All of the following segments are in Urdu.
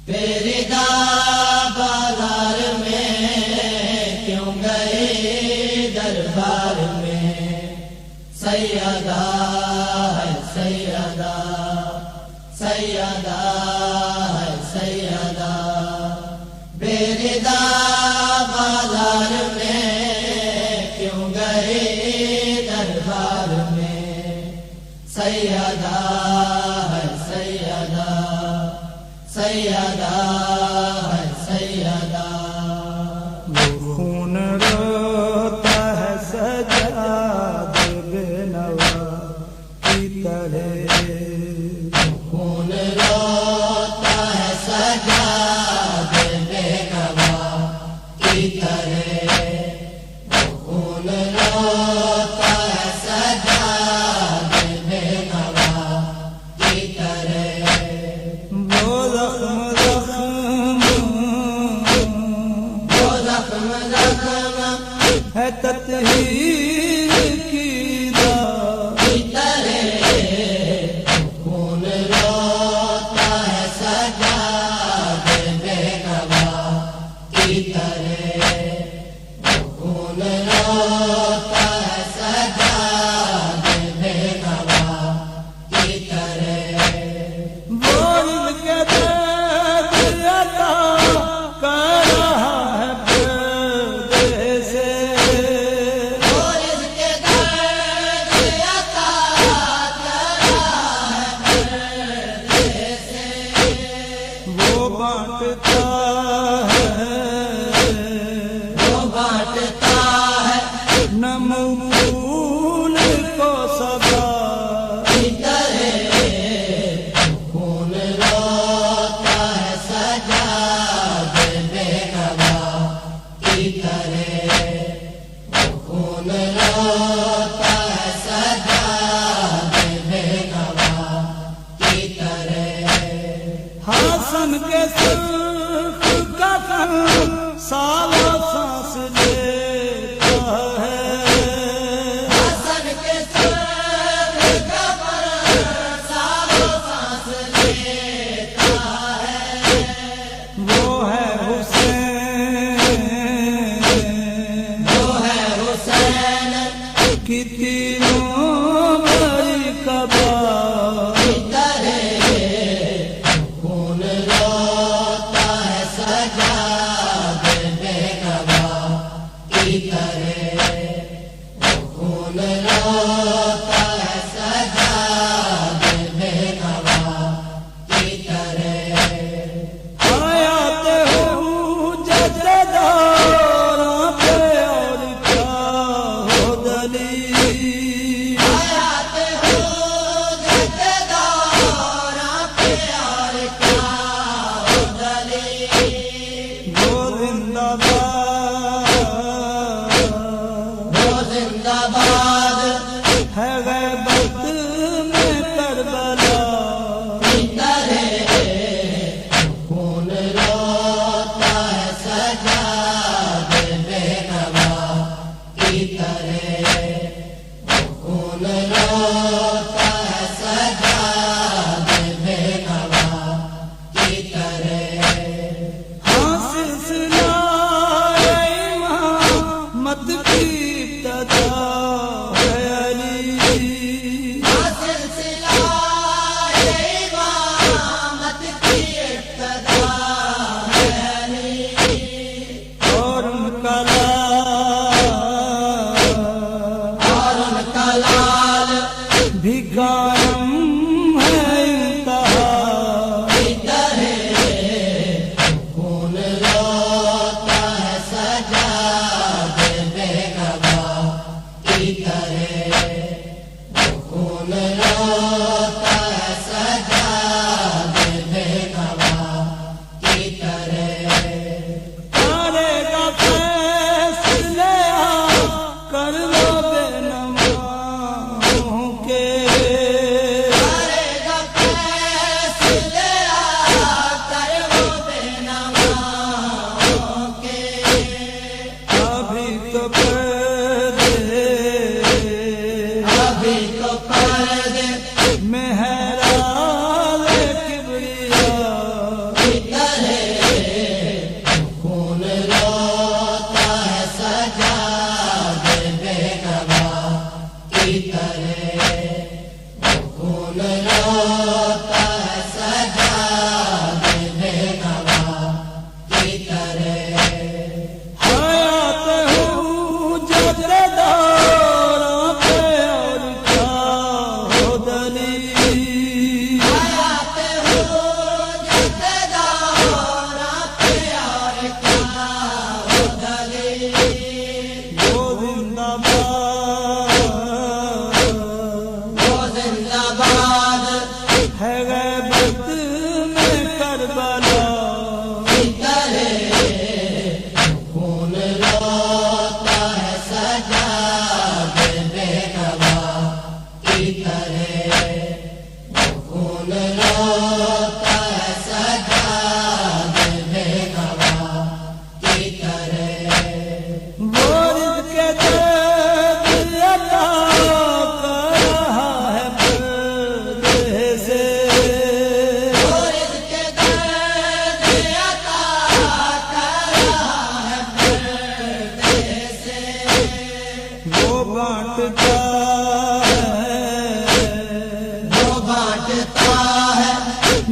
پیریدا بازار میں کیوں گئے دربار میں، سیدہ ہے سیدہ، سیدہ ہے سیدہ، پیریدا بازار میں کیوں گئے دربار میں، سیدہ ہے سیدہ، سیدہ ہے سیدہ۔ وہ خون روتا ہے سجاد بے نوا کی طرح، خون روتا ہے سجاد بے نوا کی طرح، خون روتا ہے سجاد بے نوا کی طرح۔ وہ زخم ہے تطہیر کی داغ کی طرح، خون روتا ہے سجاد بے نوا کی طرح، خون روتا ہے سجاد بے نوا کی طرح۔ وہ ان کے درد عطا کر رہا ہے پردے سے، اور اس کے درد عطا کر رہا ہے پردے سے، وہ بانٹتا ہے وہ بانٹتا ہے نم پھول کو صبا کی طرح، خون روتا ہے سجاد بے نوا کی طرح، خون روتا ہے سجاد بے نوا کی طرح۔ حسن کے سرخ کفن سالہ سانس لیتا ہے، حسن کے سرخ کفن سالوں سانس لیتا ہے، وہ ہے حسین وہ ہے حسین کی تینوں مرکبہ، کی طرح، خون روتا ہے سجاد بے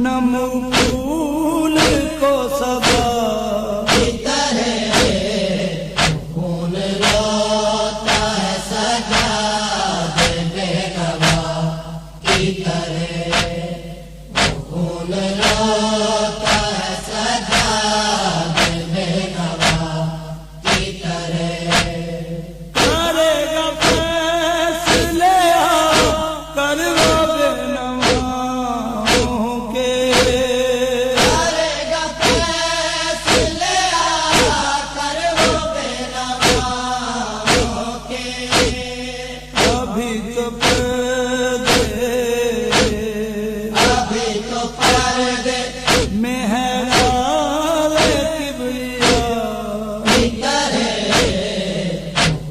نمو پھول کو صبا کی طرح خون روتا ہے سجاد بیگوا کی طرح خون روتا ہے سجاد بیگوا کی طرح کرے گا فیصلے کروا بے نواؤں کے کرے گا فیصلے کر وہ بے نواؤں کے ابھی تو پردے ابھی تو پردے میں ہے حال کبریا کی طرح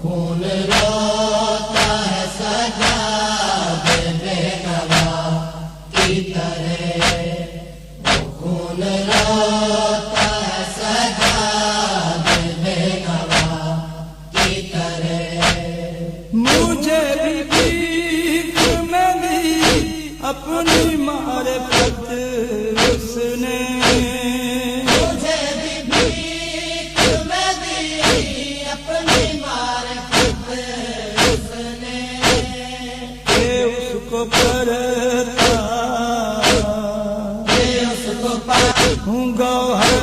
خون روتا ہے سجاد بیگوا کی طرح خون روتا ہے سجاد بیگوا کی طرح مجھے بھی بھیک میں دی اپنی معرفت اس نے مجھے بھی بھیک میں دی اپنی معرفت اس نے کہ اس کو پڑھتا کہ اس کو پا ہوں گوہر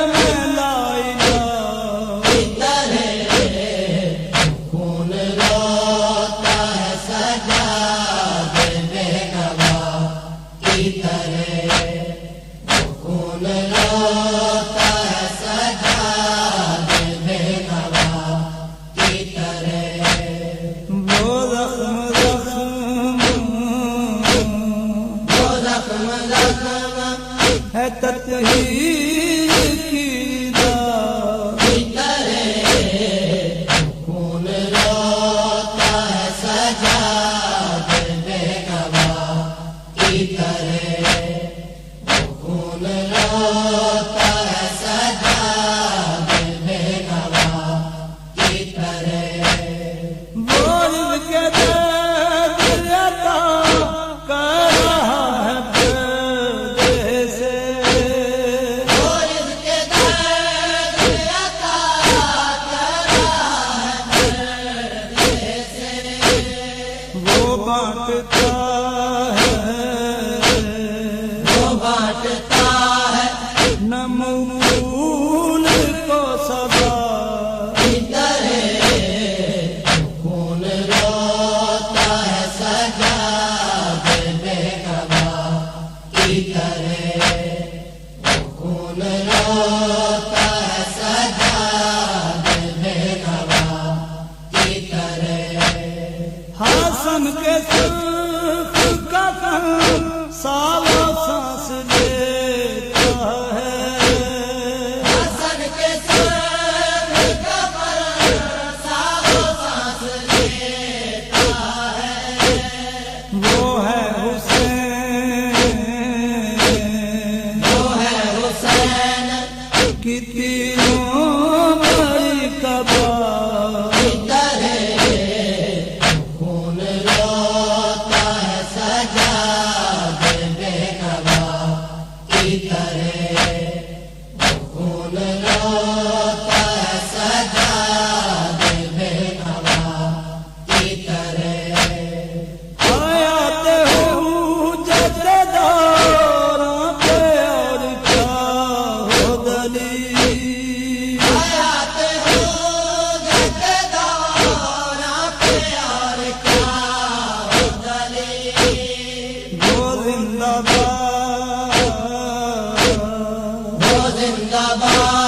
میں لائلا کی طرح خون روتا ہے سجاد بیگوا کی طرح خون روتا ہے سجاد بیگوا کی طرح وہ زخم زخم وہ زخم ہے تطہیر کی داغ کی طرح خون روتا ہے سجاد بیگوا کی طرح خون روتا ہے سجاد بیگوا کی طرح بول کے درد عطا کر رہا ہے پردے سے اور اس کے درد عطا کر رہا ہے پردے سے وہ بانٹتا ہے وہ بانٹتا ہے نمو پھول کو صبا کی طرح خون روتا ہے سجاد بیگوا کی طرح خون روتا ہے سجاد بیگوا کی طرح حسن کے سرخ کفن سالوں سانس لیتا ہے حسن کے سر کفن سالوں سانس لیتا ہے وہ ہے حسین وہ ہے حسین کی تینوں بڑی کبا کی طرح خون روتا ہے سجاد بیگوا کی طرح خون روتا ہے سجاد بیگوا کی طرح حیات ہو جدیداراں پہ اور کیا ہو دلیل حیات ہو جدیداراں پہ اور کیا ہو دلیل وہ زندہ باد وہ زندہ باد